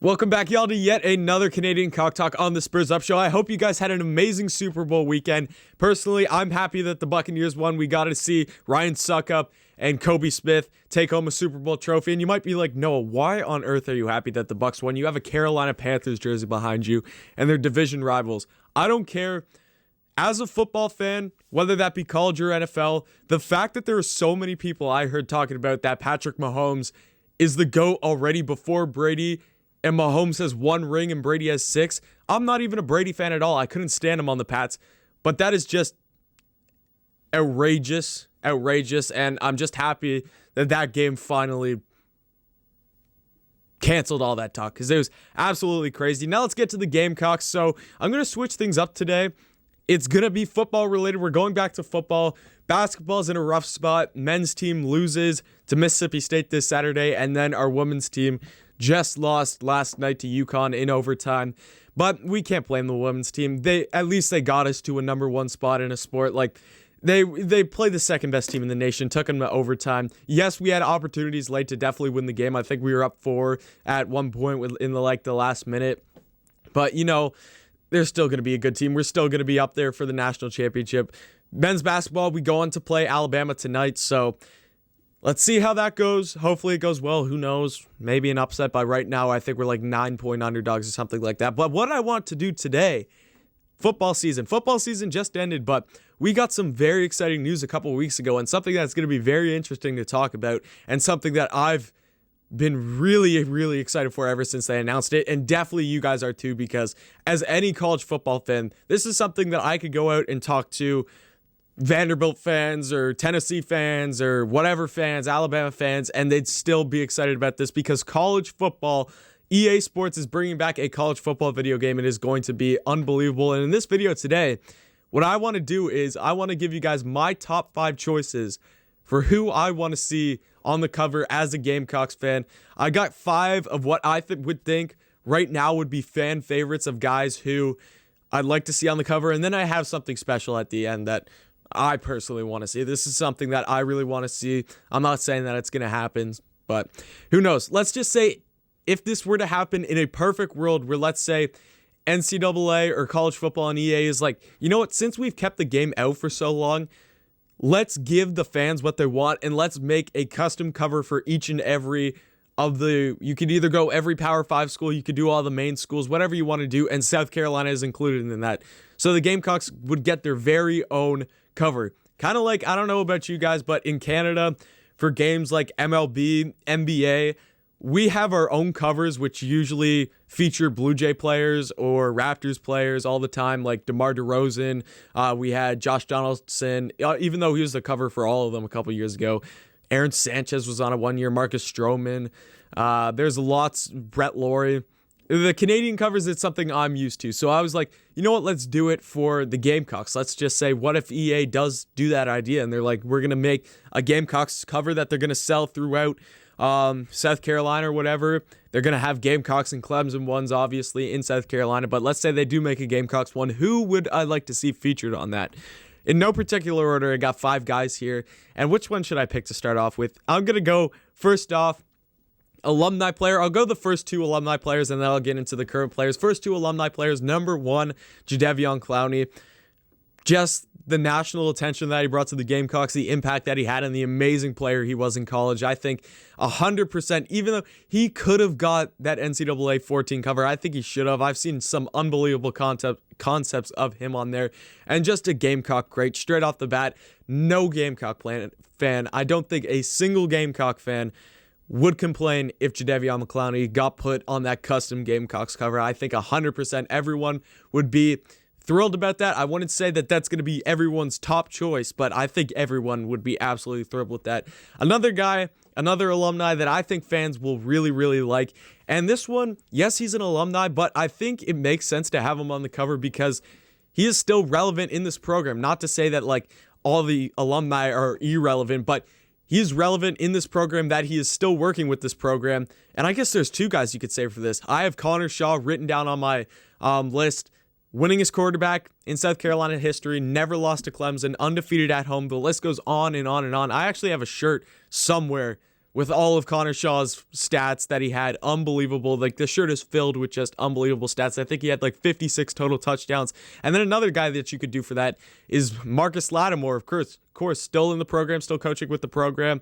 Welcome back, y'all, to yet another Canadian Cock Talk on the Spurs Up Show. I hope you guys had an amazing Super Bowl weekend. Personally, I'm happy that the Buccaneers won. We got to see Ryan Suckup and Kobe Smith take home a Super Bowl trophy. And you might be like, Noah, why on earth are you happy that the Bucs won? You have a Carolina Panthers jersey behind you, and they're division rivals. I don't care. As a football fan, whether that be college or NFL, the fact that there are so many people I heard talking about that Patrick Mahomes is the GOAT already before Brady, and Mahomes has 1 ring and Brady has 6. I'm not even a Brady fan at all. I couldn't stand him on the Pats. But that is just outrageous. And I'm just happy that that game finally canceled all that talk because it was absolutely crazy. Now let's get to the Gamecocks. So I'm going to switch things up today. It's going to be football related. We're going back to football. Basketball's in a rough spot. Men's team loses to Mississippi State this Saturday. And then our women's team just lost last night to UConn in overtime. But we can't blame the women's team. At least they got us to a number 1 spot in a sport. Like they played the second best team in the nation, took them to overtime. Yes, we had opportunities late to definitely win the game. I think we were up 4 at one point in the last minute. But they're still going to be a good team. We're still going to be up there for the national championship. Men's basketball, we go on to play Alabama tonight. So let's see how that goes. Hopefully it goes well. Who knows? Maybe an upset. By right now, I think we're like 9-point underdogs or something like that. But what I want to do today, football season just ended, but we got some very exciting news a couple weeks ago and something that's going to be very interesting to talk about and something that I've been really, really excited for ever since they announced it. And definitely you guys are too, because as any college football fan, this is something that I could go out and talk to Vanderbilt fans or Tennessee fans or whatever fans, Alabama fans, and they'd still be excited about this because college football, EA Sports is bringing back a college football video game. It is going to be unbelievable. And in this video today, what I want to do is I want to give you guys my top 5 choices for who I want to see on the cover as a Gamecocks fan. I got 5 of what I would think right now would be fan favorites of guys who I'd like to see on the cover. And then I have something special at the end that I personally want to see. This is something that I really want to see. I'm not saying that it's going to happen, but who knows? Let's just say if this were to happen in a perfect world where, let's say, NCAA or college football and EA is like, you know what? Since we've kept the game out for so long, let's give the fans what they want and let's make a custom cover for each and every you could either go every Power 5 school, you could do all the main schools, whatever you want to do, and South Carolina is included in that. So the Gamecocks would get their very own cover. Kind of like, I don't know about you guys, but in Canada, for games like MLB, NBA, we have our own covers, which usually feature Blue Jay players or Raptors players all the time, like DeMar DeRozan. We had Josh Donaldson, even though he was the cover for all of them a couple years ago. Aaron Sanchez was on it 1 year. Marcus Stroman. There's lots. Brett Laurie. The Canadian covers, it's something I'm used to. So I was like, you know what? Let's do it for the Gamecocks. Let's just say, what if EA does do that idea? And they're like, we're going to make a Gamecocks cover that they're going to sell throughout South Carolina or whatever. They're going to have Gamecocks and Clemson ones, obviously, in South Carolina. But let's say they do make a Gamecocks one. Who would I like to see featured on that? In no particular order, I got 5 guys here. And which one should I pick to start off with? I'm going to go, first off, alumni player. I'll go the first 2 alumni players, and then I'll get into the current players. First 2 alumni players. Number 1, Jadeveon Clowney. Just the national attention that he brought to the Gamecocks, the impact that he had, and the amazing player he was in college. I think 100%, even though he could have got that NCAA 14 cover, I think he should have. I've seen some unbelievable concepts of him on there, and just a Gamecock great. Straight off the bat, no Gamecock fan, I don't think a single Gamecock fan would complain if Jadeveon Clowney got put on that custom Gamecocks cover. I think 100% everyone would be thrilled about that. I wouldn't say that that's going to be everyone's top choice, but I think everyone would be absolutely thrilled with that. Another guy, another alumni that I think fans will really, really like. And this one, yes, he's an alumni, but I think it makes sense to have him on the cover because he is still relevant in this program. Not to say that like all the alumni are irrelevant, but he is relevant in this program, that he is still working with this program. And I guess there's 2 guys you could say for this. I have Connor Shaw written down on my list. Winningest quarterback in South Carolina history, never lost to Clemson, undefeated at home. The list goes on and on and on. I actually have a shirt somewhere with all of Connor Shaw's stats that he had. Unbelievable. Like, the shirt is filled with just unbelievable stats. I think he had like 56 total touchdowns. And then another guy that you could do for that is Marcus Lattimore, of course, still in the program, still coaching with the program.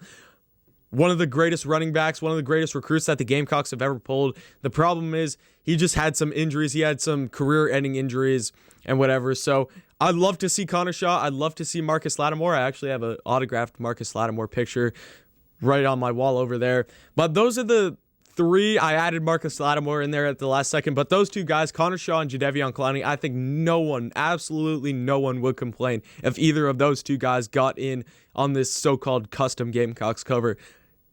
One of the greatest running backs, one of the greatest recruits that the Gamecocks have ever pulled. The problem is he just had some injuries. He had some career-ending injuries and whatever. So I'd love to see Connor Shaw. I'd love to see Marcus Lattimore. I actually have an autographed Marcus Lattimore picture right on my wall over there. But those are the three. I added Marcus Lattimore in there at the last second. But those two guys, Connor Shaw and Jadeveon Clowney, I think no one, absolutely no one would complain if either of those two guys got in on this so-called custom Gamecocks cover.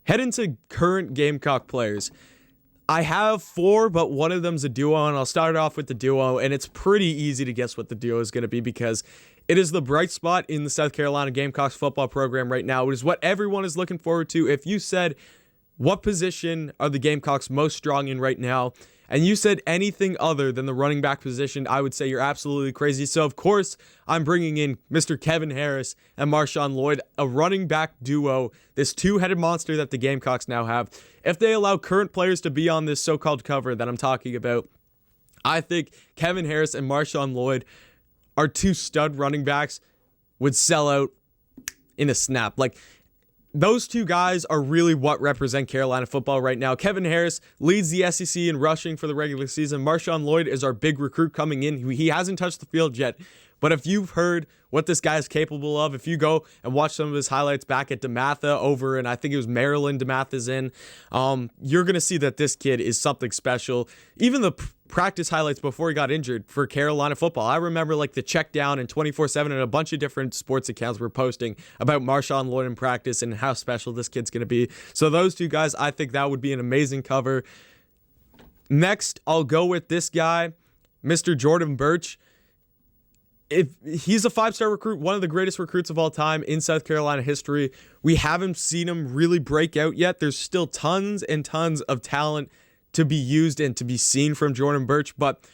Head into current Gamecock players. I have four, but one of them's a duo, and I'll start off with the duo, and it's pretty easy to guess what the duo is going to be because it is the bright spot in the South Carolina Gamecocks football program right now. It is what everyone is looking forward to. If you said, what position are the Gamecocks most strong in right now, and you said anything other than the running back position, I would say you're absolutely crazy. So, of course, I'm bringing in Mr. Kevin Harris and Marshawn Lloyd, a running back duo, this two-headed monster that the Gamecocks now have. If they allow current players to be on this so-called cover that I'm talking about, I think Kevin Harris and Marshawn Lloyd are two stud running backs, would sell out in a snap. Like, those two guys are really what represent Carolina football right now. Kevin Harris leads the SEC in rushing for the regular season. Marshawn Lloyd is our big recruit coming in. He hasn't touched the field yet. But if you've heard what this guy is capable of, if you go and watch some of his highlights back at DeMatha over in, I think it was Maryland, DeMatha's in, you're going to see that this kid is something special. Even the practice highlights before he got injured for Carolina football. I remember like the check down and 24/7 and a bunch of different sports accounts were posting about Marshawn Lloyd in practice and how special this kid's going to be. So those two guys, I think that would be an amazing cover. Next, I'll go with this guy, Mr. Jordan Birch. If he's a five-star recruit, one of the greatest recruits of all time in South Carolina history. We haven't seen him really break out yet. There's still tons and tons of talent to be used and to be seen from Jordan Birch. But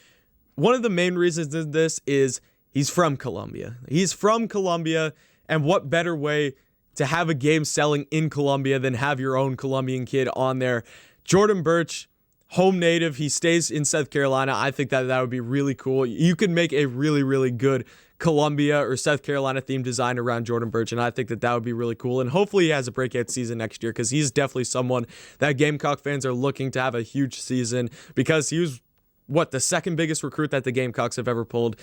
one of the main reasons in this is he's from Columbia. He's from Columbia, and what better way to have a game selling in Columbia than have your own Columbian kid on there. Jordan Birch, home native, he stays in South Carolina. I think that would be really cool. You could make a really, really good Columbia or South Carolina themed design around Jordan Birch, and I think that would be really cool. And hopefully he has a breakout season next year because he's definitely someone that Gamecock fans are looking to have a huge season because he was, the second biggest recruit that the Gamecocks have ever pulled.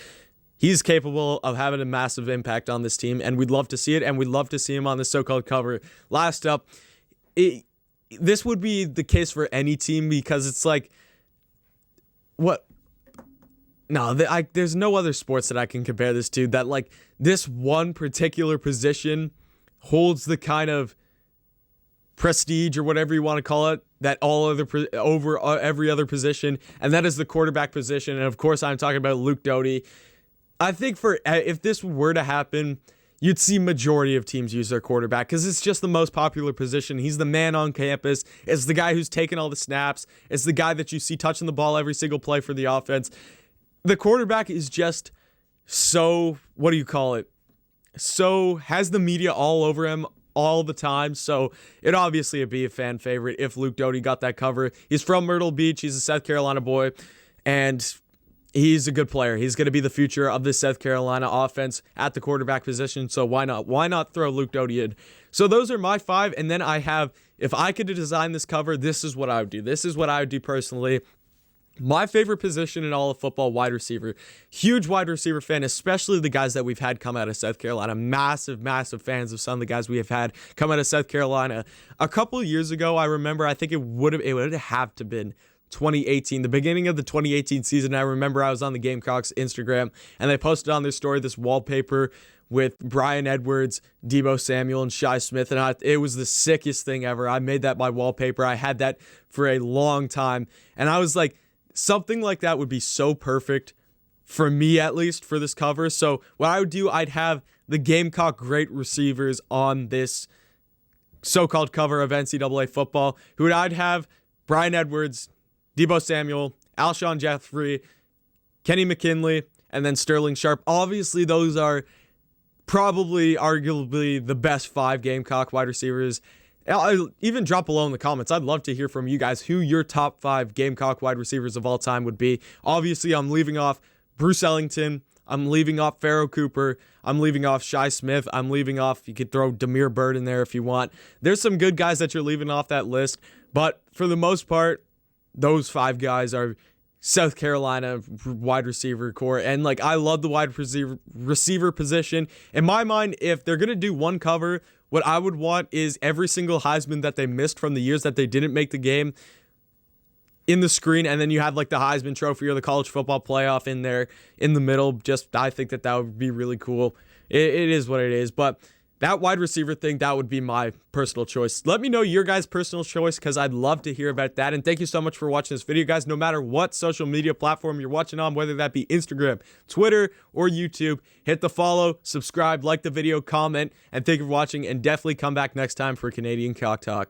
He's capable of having a massive impact on this team, and we'd love to see it, and we'd love to see him on the so-called cover. Last up, this would be the case for any team because it's like, there's no other sports that I can compare this to that like this one particular position holds the kind of prestige or whatever you want to call it that over every other position, and that is the quarterback position. And of course, I'm talking about Luke Doty. I think if this were to happen, you'd see majority of teams use their quarterback because it's just the most popular position. He's the man on campus. It's the guy who's taking all the snaps. It's the guy that you see touching the ball every single play for the offense. The quarterback is just so, has the media all over him all the time. So it obviously would be a fan favorite if Luke Doty got that cover. He's from Myrtle Beach. He's a South Carolina boy, and he's a good player. He's going to be the future of this South Carolina offense at the quarterback position. So why not? Why not throw Luke Doty in? So those are my five. And then I have, if I could design this cover, this is what I would do. This is what I would do personally. My favorite position in all of football, wide receiver. Huge wide receiver fan, especially the guys that we've had come out of South Carolina. Massive, massive fans of some of the guys we have had come out of South Carolina. A couple of years ago, I remember, I think it would have to been 2018, the beginning of the 2018 season. I remember I was on the Gamecocks Instagram, and they posted on their story this wallpaper with Brian Edwards, Deebo Samuel, and Shi Smith, and it was the sickest thing ever. I made that my wallpaper. I had that for a long time, and I was like, something like that would be so perfect for me, at least, for this cover. So what I would do, I'd have the Gamecock great receivers on this so-called cover of NCAA football, who I'd have Brian Edwards, Deebo Samuel, Alshon Jeffrey, Kenny McKinley, and then Sterling Sharp. Obviously, those are probably arguably the best five Gamecock wide receivers Even drop below in the comments. I'd love to hear from you guys who your top 5 Gamecock wide receivers of all time would be. Obviously, I'm leaving off Bruce Ellington. I'm leaving off Pharaoh Cooper. I'm leaving off Shi Smith. I'm leaving off, you could throw Demir Bird in there if you want. There's some good guys that you're leaving off that list. But for the most part, those 5 guys are South Carolina wide receiver core. And like, I love the wide receiver position. In my mind, if they're going to do one cover, what I would want is every single Heisman that they missed from the years that they didn't make the game in the screen, and then you have like the Heisman Trophy or the college football playoff in there in the middle. Just, I think that would be really cool. It is what it is, but that wide receiver thing, that would be my personal choice. Let me know your guys' personal choice, because I'd love to hear about that. And thank you so much for watching this video, guys. No matter what social media platform you're watching on, whether that be Instagram, Twitter, or YouTube, hit the follow, subscribe, like the video, comment, and thank you for watching. And definitely come back next time for Canadian Cock Talk.